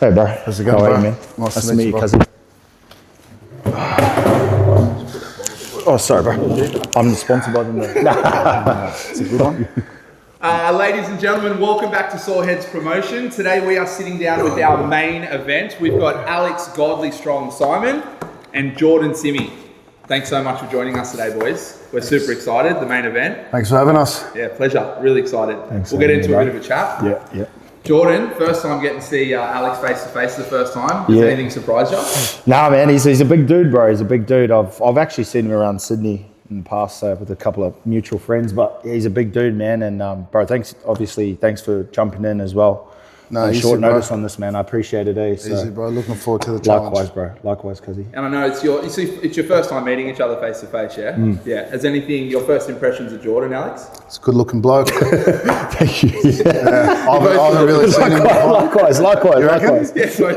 Hey, bro. How's it going, How are bro? you, man? Nice to meet you, bro. cousin. Oh, sorry, bro. I'm sponsored by them. It's a good one. Ladies and gentlemen, welcome back to Soreheads Promotion. Today we are sitting down with our main event. We've got Alex Godly Strong Simon and Jordan Simi. Thanks so much for joining us today, boys. We're super excited, the main event. Thanks for having us. Yeah, pleasure. Really excited. Thanks We'll get for into a having bit of a chat. Yeah. Jordan, first time getting to see Alex face to face the first time. Does anything surprise you? Nah, man, he's a big dude, bro. He's a big dude. I've actually seen him around Sydney in the past with a couple of mutual friends, but he's a big dude, man. And bro, thanks for jumping in as well. No, on easy, short bro. notice on this, man. I appreciate it, eh? So, Easy, bro. Looking forward to the challenge. likewise, bro. Likewise, cuzzy. And I know it's your first time meeting each other face to face, yeah? Yeah. Has your first impressions of Jordan, Alex? It's a good looking bloke. Thank you. I haven't really seen him before. Likewise. Yeah, so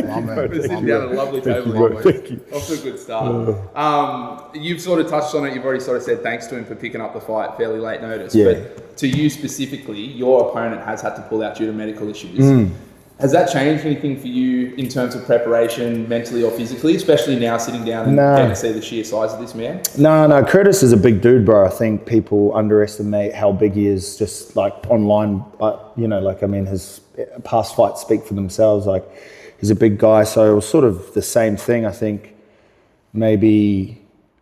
My man. we're sitting down at a lovely table. bro. Thank you. Off to a good start. You've sort of touched on it. You've already sort of said thanks to him for picking up the fight fairly late notice. Yeah. But to you specifically, your opponent has had to pull out due to medical issues. Has that changed anything for you in terms of preparation, mentally or physically, especially now sitting down and getting to see the sheer size of this man? No. Curtis is a big dude, bro. I think people underestimate how big he is just like online. But, his past fights speak for themselves. Like, he's a big guy. So it was sort of the same thing. I think maybe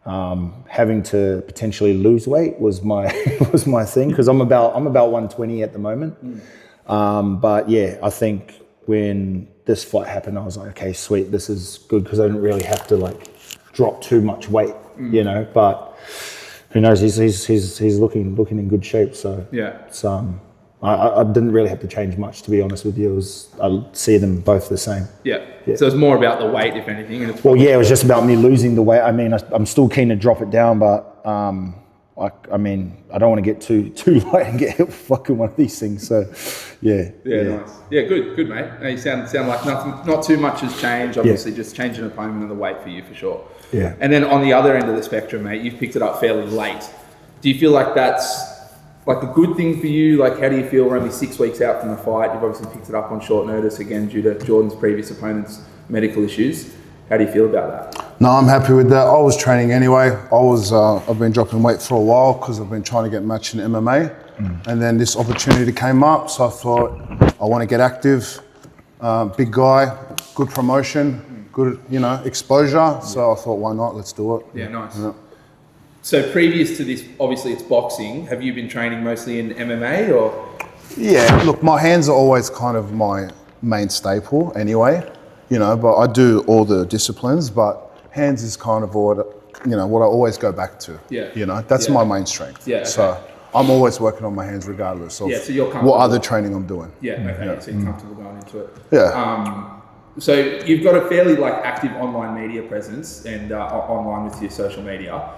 having to potentially lose weight was my thing, because I'm about 120 at the moment. But yeah, I think when this fight happened, I was like, okay, sweet, this is good, because I didn't really have to drop too much weight, But who knows? He's looking in good shape. So Yeah. it's, I didn't really have to change much, to be honest with you. I see them both the same. Yeah. So it's more about the weight, if anything. And it's Well, yeah, it was just about me losing the weight. I mean, I'm still keen to drop it down, but I don't want to get too light and get hit with fucking one of these things. So, yeah. Nice. Yeah, good, mate. You sound like not too much has changed. Obviously, just changing opponent and the weight for you for sure. Yeah. And then on the other end of the spectrum, mate, you've picked it up fairly late. Do you feel like that's like a good thing for you? Like, how do you feel? We're only 6 weeks out from the fight. You've obviously picked it up on short notice again due to Jordan's previous opponent's medical issues. How do you feel about that? No, I'm happy with that. I was training anyway. I've been dropping weight for a while because I've been trying to get matched in MMA. And then this opportunity came up, so I thought I want to get active. Big guy, good promotion, good exposure. So I thought, why not? Let's do it. Yeah, nice. Yeah. So previous to this, obviously it's boxing. Have you been training mostly in MMA or? Yeah, look, my hands are always kind of my main staple anyway, but I do all the disciplines, but hands is kind of what I always go back to. Yeah. That's my main strength. Yeah, okay. So I'm always working on my hands regardless of So you're comfortable. what other training I'm doing. Yeah, okay. So you're comfortable going into it. Yeah. So you've got a fairly active online media presence and online with your social media.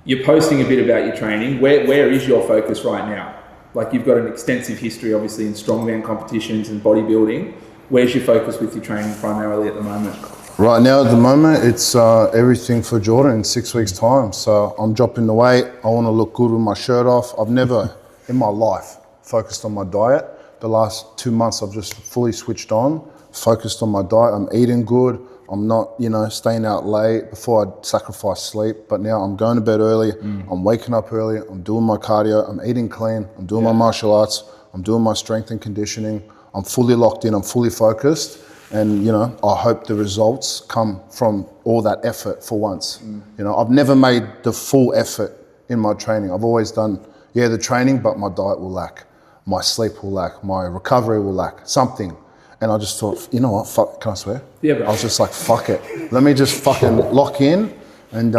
You're posting a bit about your training. Where is your focus right now? Like, you've got an extensive history, obviously, in strongman competitions and bodybuilding. Where's your focus with your training primarily at the moment? Right now, at the moment, it's everything for Jordan in 6 weeks' time. So I'm dropping the weight. I want to look good with my shirt off. I've never, in my life, focused on my diet. The last 2 months, I've just fully switched on, focused on my diet. I'm eating good. I'm not, staying out late before I sacrifice sleep. But now I'm going to bed early. I'm waking up early. I'm doing my cardio. I'm eating clean. I'm doing my martial arts. I'm doing my strength and conditioning. I'm fully locked in. I'm fully focused. And, I hope the results come from all that effort for once. I've never made the full effort in my training. I've always done, the training, but my diet will lack. My sleep will lack. My recovery will lack. Something. And I just thought, you know what, fuck, can I swear? Yeah, bro. I was just like, fuck it. Let me just fucking lock in and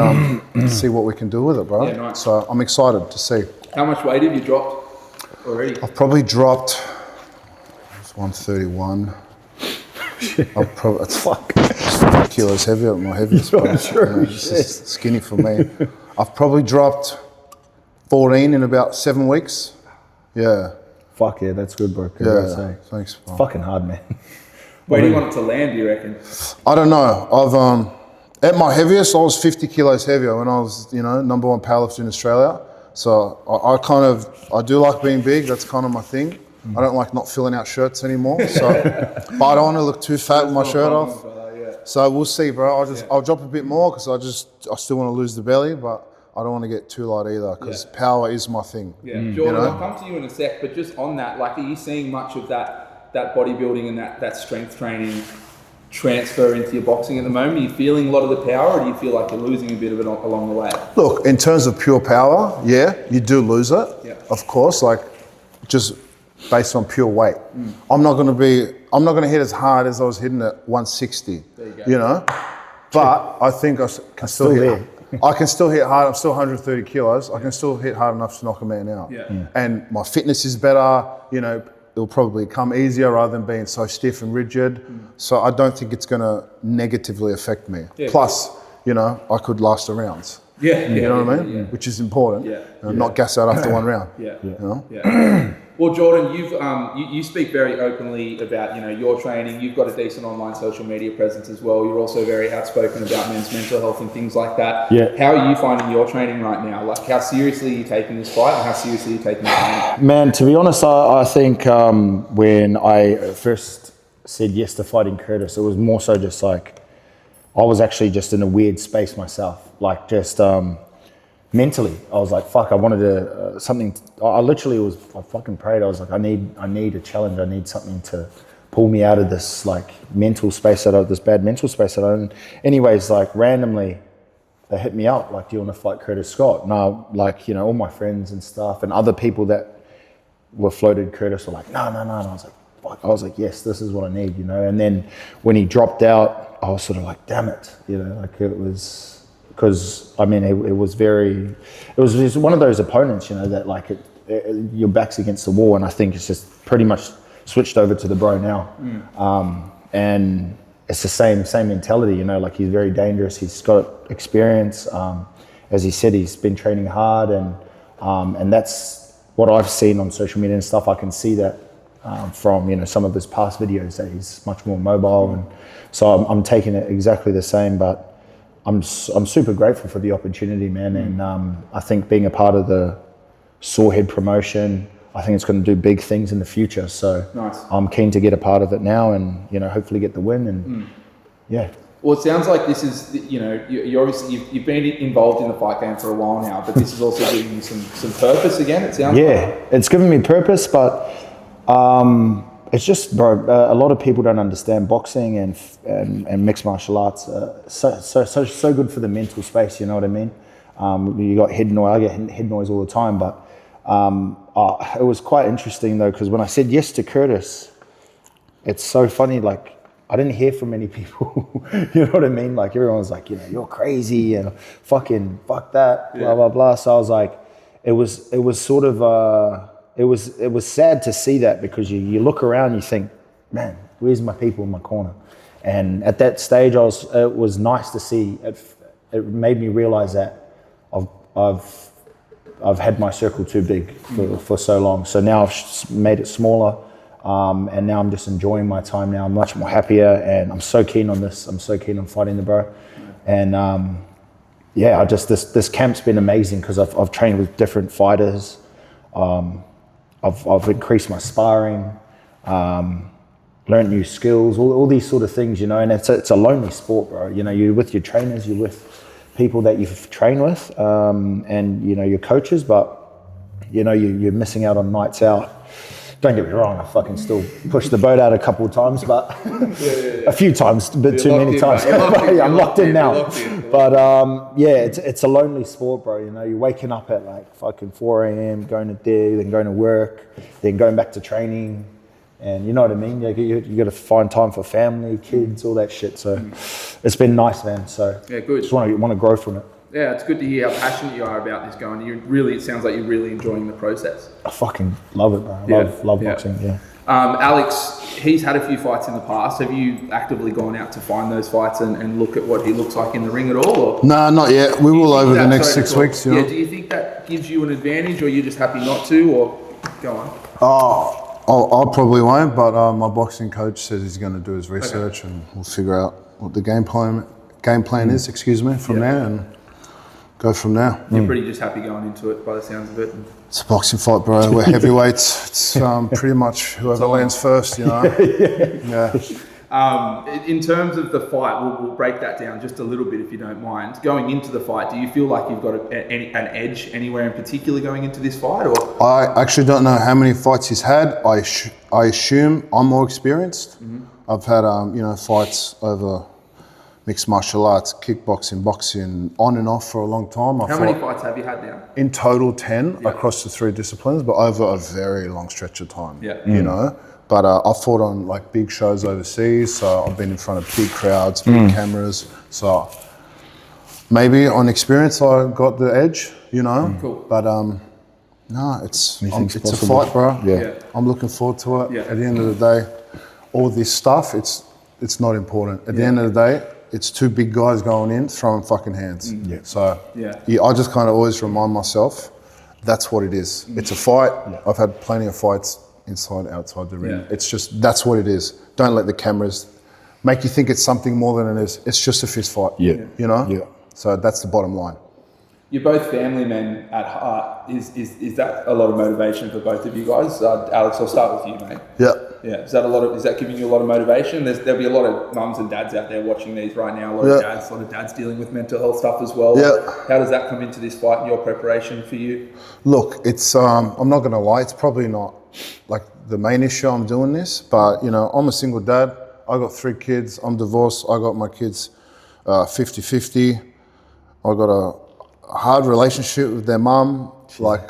see what we can do with it, bro. Yeah, nice. So I'm excited to see. How much weight have you dropped already? I've probably dropped, it's 131. It's 50 kilos heavier than my heaviest. It's just skinny for me. I've probably dropped 14 in about 7 weeks. Yeah. Fuck yeah, that's good, bro. Yeah. Thanks, bro. It's fucking hard, man. Where do you want it to land, do you reckon? I don't know. I've at my heaviest, I was 50 kilos heavier when I was, #1 powerlifter in Australia. So I do like being big. That's kind of my thing. I don't like not filling out shirts anymore. So, but I don't want to look too fat with my shirt off. So we'll see, bro. I'll drop a bit more because I still want to lose the belly, but I don't want to get too light either because power is my thing. Yeah, Jordan, I'll come to you in a sec, but just on that, like, are you seeing much of that bodybuilding and that strength training transfer into your boxing at the moment? Are you feeling a lot of the power, or do you feel like you're losing a bit of it along the way? Look, in terms of pure power, yeah, you do lose it, of course, like just based on pure weight. I'm not going to hit as hard as I was hitting at 160, you know, but I think I can still hit. I can still hit hard. I'm still 130 kilos. I can still hit hard enough to knock a man out. And my fitness is better, you know, it'll probably come easier rather than being so stiff and rigid. So I don't think it's going to negatively affect me. Plus, you know, I could last the rounds. You know what I mean? Which is important. Not gas out after one round. You know? Well, Jordan, you speak very openly about, you know, your training. You've got a decent online social media presence as well. You're also very outspoken about men's mental health and things like that. How are you finding your training right now? Like, how seriously are you taking this fight, and how seriously are you taking your training? Man, to be honest, I think when I first said yes to fighting Curtis, it was more so just like, I was actually just in a weird space myself. Like, just mentally, I was like, fuck, I wanted to, something, I fucking prayed. I was like, I need a challenge. I need something to pull me out of this, like, mental space this bad mental space that I'm in. Anyways, like, randomly, they hit me up, like, do you want to fight Curtis Scott? No, like, you know, all my friends and stuff and other people that were floated Curtis were like, no. And I was like, fuck. I was like, yes, this is what I need, you know? And then when he dropped out, I was sort of like, damn it, you know, like, it was, because I mean, it was just one of those opponents, you know, that like your back's against the wall, and I think it's just pretty much switched over to the bro now, and it's the same mentality, you know, like, he's very dangerous. He's got experience, as he said, he's been training hard, and that's what I've seen on social media and stuff. I can see that from, you know, some of his past videos, that he's much more mobile, and so I'm taking it exactly the same, but I'm super grateful for the opportunity, man, and I think being a part of the Sorehead promotion, I think it's going to do big things in the future. So I'm keen to get a part of it now, and, you know, hopefully get the win. And Well, it sounds like this is, you know, you're obviously you've been involved in the fight game for a while now, but this is also giving you some purpose again. It sounds it's given me purpose, but it's just, bro, a lot of people don't understand boxing and mixed martial arts. So good for the mental space, you know what I mean? You got head noise, I get head noise all the time, but it was quite interesting though, because when I said yes to Curtis, it's so funny, like, I didn't hear from many people, you know what I mean? Like, everyone was like, you know, you're crazy and fuck that, blah, blah, blah. So I was like, it was sort of, it was sad to see that, because you look around, you think, man, where's my people in my corner? And at that stage, it was nice to see. It made me realize that I've had my circle too big for so long. So now I've made it smaller, and now I'm just enjoying my time now. I'm much more happier, and I'm so keen on this. I'm so keen on fighting the bro. And this camp's been amazing, because I've trained with different fighters. I've increased my sparring, learned new skills, all these sort of things, you know, and it's a lonely sport, bro. You know, you're with your trainers, you're with people that you've trained with, and, you know, your coaches, but, you know, you're missing out on nights out. Don't get me wrong, I fucking still pushed the boat out a couple of times, but a few times, a bit too many times. I'm locked in now. But it's a lonely sport, bro. You know, you're waking up at like fucking 4 a.m, going to dig, then going to work, then going back to training. And you know what I mean? You got to find time for family, kids, all that shit. So it's been nice, man. So good. Just want to grow from it. Yeah, it's good to hear how passionate you are about this going. It sounds like you're really enjoying the process. I fucking love it, bro. I love boxing, Alex, he's had a few fights in the past. Have you actively gone out to find those fights and look at what he looks like in the ring at all? Or? No, not yet. We will over the next 6 weeks. You know? Yeah, do you think that gives you an advantage, or you're just happy not to, or go on? I probably won't, but my boxing coach says he's going to do his research, and we'll figure out what the game plan is, from there. And go from there. You're pretty just happy going into it by the sounds of it. It's a boxing fight, bro. We're heavyweights. It's pretty much whoever lands first, you know. Yeah. In terms of the fight, we'll break that down just a little bit if you don't mind. Going into the fight, do you feel like you've got an edge anywhere in particular going into this fight? Or I actually don't know how many fights he's had. I assume I'm more experienced. I've had fights over mixed martial arts, kickboxing, boxing, on and off for a long time. how many fights have you had now? In total, 10 across the 3 disciplines, but over a very long stretch of time. Yeah. You know. But I fought on like big shows overseas, so I've been in front of big crowds, big cameras. So maybe on experience I got the edge, you know. Cool. But no, it's a possible. fight, bro. Yeah. I'm looking forward to it. Yeah. At the end of the day, all this stuff, it's not important. At the end of the day, it's 2 big guys going in throwing fucking hands. So I just kind of always remind myself that's what it is. It's a fight. I've had plenty of fights inside, outside the ring. It's just, that's what it is. Don't let the cameras make you think it's something more than it is. It's just a fist fight. You know? Yeah. So that's the bottom line. You're both family men at heart. Is that a lot of motivation for both of you guys? Alex, I'll start with you, mate. Yeah. Yeah. Is that giving you a lot of motivation? There'll be a lot of mums and dads out there watching these right now. A lot of dads dealing with mental health stuff as well. Yeah. How does that come into this fight and your preparation for you? Look, it's I'm not gonna lie, it's probably not like the main issue I'm doing this, but you know, I'm a single dad. I got 3 kids. I'm divorced. I got my kids 50-50. I got a hard relationship with their mum. Like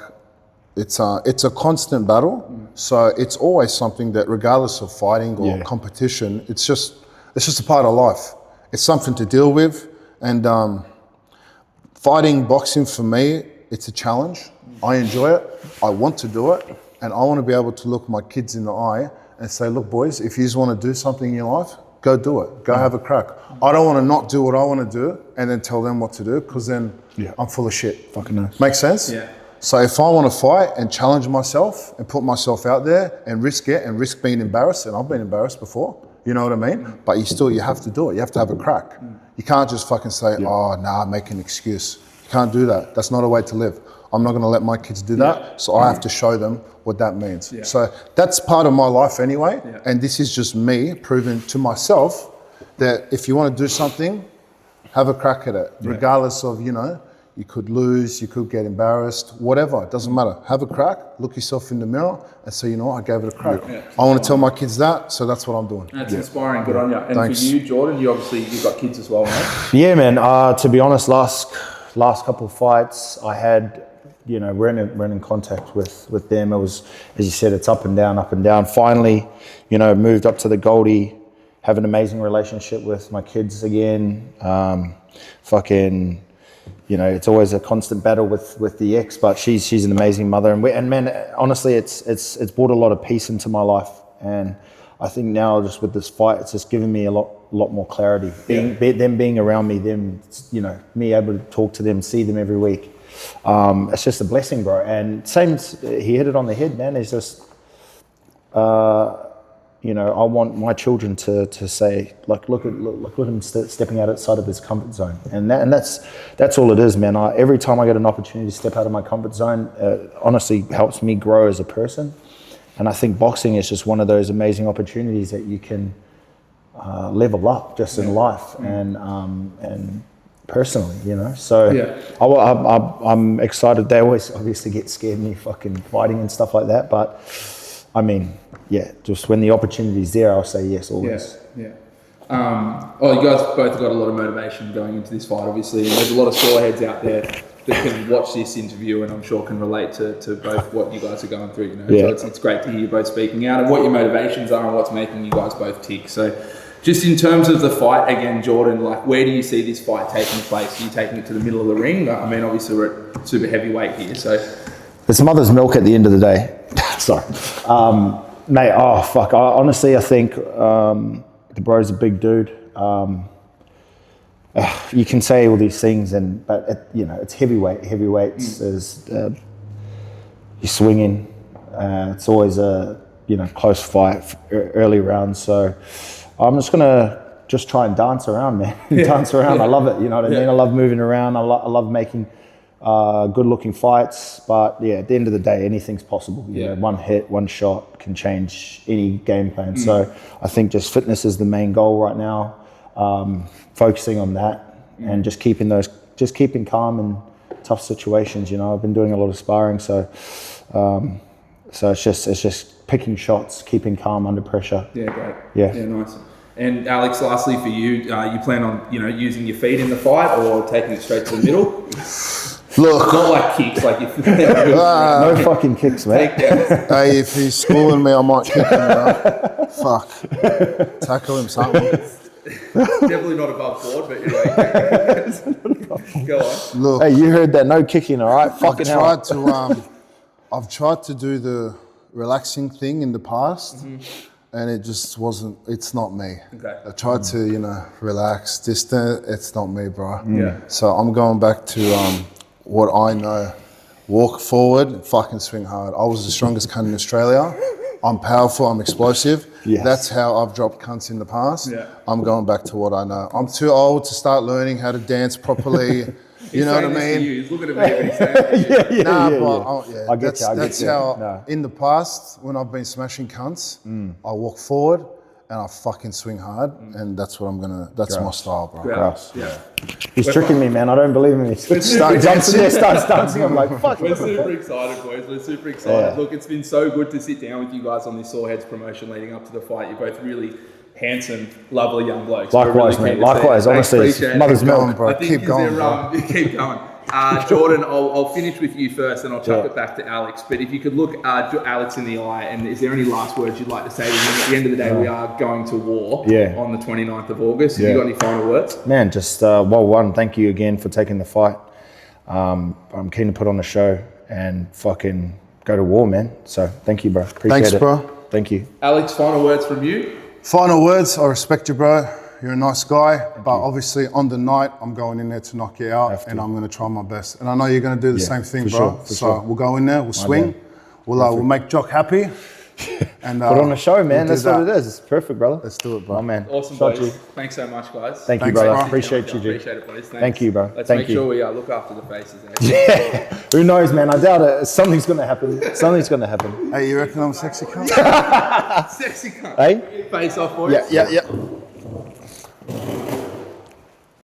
it's a constant battle. So it's always something that, regardless of fighting or competition, it's just a part of life. It's something to deal with. And fighting, boxing for me, it's a challenge. I enjoy it. I want to do it. And I want to be able to look my kids in the eye and say, look, boys, if you just want to do something in your life, go do it. Go have a crack. I don't want to not do what I want to do and then tell them what to do, because then I'm full of shit. Fucking nice. Make sense? Yeah. So if I want to fight and challenge myself and put myself out there and risk it and risk being embarrassed, and I've been embarrassed before, you know what I mean? But you have to do it. You have to have a crack. You can't just fucking say, make an excuse. You can't do that. That's not a way to live. I'm not going to let my kids do that. So I have to show them what that means. Yeah. So that's part of my life anyway. Yeah. And this is just me proving to myself that if you want to do something, have a crack at it. Yeah. Regardless of, you could lose, you could get embarrassed, whatever. It doesn't matter. Have a crack, look yourself in the mirror and say, you know what, I gave it a crack. Yeah. I want to tell my kids that, so that's what I'm doing. That's inspiring. Good on you. And Thanks. For you, Jordan, you've got kids as well, right? Yeah, man. To be honest, last couple of fights I had, we're in contact with them. It was, as you said, it's up and down. Finally, moved up to the Goldie, have an amazing relationship with my kids again. It's always a constant battle with the ex, but she's an amazing mother. And man, honestly, it's brought a lot of peace into my life. And I think now, just with this fight, it's just given me a lot more clarity. Them being around me, me able to talk to them, see them every week. It's just a blessing, bro. And he hit it on the head, man. It's just, I want my children to say, like, look at him stepping outside of his comfort zone, and that's all it is, man. Every time I get an opportunity to step out of my comfort zone, honestly helps me grow as a person. And I think boxing is just one of those amazing opportunities that you can level up just in life and personally, So I'm excited. They always obviously get scared of me fucking fighting and stuff like that, but I mean, just when the opportunity's there, I'll say yes always. Yeah. You guys both got a lot of motivation going into this fight, obviously, and there's a lot of soreheads out there that can watch this interview and I'm sure can relate to both what you guys are going through. So it's great to hear you both speaking out and what your motivations are and what's making you guys both tick. So just in terms of the fight, again, Jordan, like, where do you see this fight taking place? Are you taking it to the middle of the ring? I mean, obviously we're at super heavyweight here, so... It's mother's milk at the end of the day. Sorry. Mate, honestly, I think the bro's a big dude. You can say all these things, but it's heavyweight. Heavyweights is you're swinging. It's always a close fight, early rounds. So I'm just gonna just try and dance around, man. Dance around. I love it. You know what I mean? I love moving around. I love making good-looking fights. But yeah, at the end of the day, anything's possible. You know, one hit, one shot can change any game plan. So I think just fitness is the main goal right now. Focusing on that and just keeping calm in tough situations. You know, I've been doing a lot of sparring, so it's just picking shots, keeping calm under pressure. Yeah, great. Yeah, nice. And Alex, lastly for you, you plan on using your feet in the fight or taking it straight to the middle? Look, not like kicks, like you. No fucking kicks, man. Hey, if he's schooling me, I might kick him. Fuck, tackle him something. Definitely not above board, but anyway. Go on. Look, hey, you heard that? No kicking, all right? Fucking hell. I've tried to do the relaxing thing in the past, and it just wasn't. It's not me. Okay. I tried to, relax, distant. It's not me, bro. Yeah. So I'm going back to what I know. Walk forward, and fucking swing hard. I was the strongest cunt in Australia. I'm powerful, I'm explosive. Yes. That's how I've dropped cunts in the past. Yeah. I'm going back to what I know. I'm too old to start learning how to dance properly. You know what I mean? He's looking at me when he's saying I get you. That's how, No. in the past, when I've been smashing cunts, I walk forward and I fucking swing hard, and that's what that's my style, bro. Gross. Yeah. He's tricking me, man. I don't believe him. He starts dancing. I'm like, fuck. We're super excited, boys. We're super excited. Yeah. Look, it's been so good to sit down with you guys on this Soreheads promotion leading up to the fight. You're both really handsome, lovely young blokes. Likewise, really mate. Likewise, honestly. It's mother's milk, bro. Keep going, bro. Keep going. Jordan, I'll finish with you first and I'll chuck it back to Alex. But if you could look Alex in the eye, and is there any last words you'd like to say to him? At the end of the day, we are going to war on the 29th of August. Have you got any final words? Man, just, thank you again for taking the fight. I'm keen to put on a show and fucking go to war, man. So thank you, bro. Appreciate it. Thanks, bro. Thank you. Alex, final words from you? Final words, I respect you, bro. You're a nice guy, but obviously on the night, I'm going in there to knock you out, and I'm going to try my best. And I know you're going to do the same thing, bro. So we'll go in there, we'll swing, we'll make Jock happy. And put on a show, man. That's what it is. It's perfect, brother. Let's do it, bro. Oh, man. Awesome, boys. Thanks so much, guys. Thank you, brother. Appreciate you, G. Appreciate it, boys. Thanks. Thank you, bro. Let's Thank make you. sure we look after the faces. Yeah. Who knows, man? I doubt it. Something's going to happen. Something's going to happen. Hey, you reckon I'm a sexy cunt? Sexy cunt. Hey? Face off, boys. Yeah.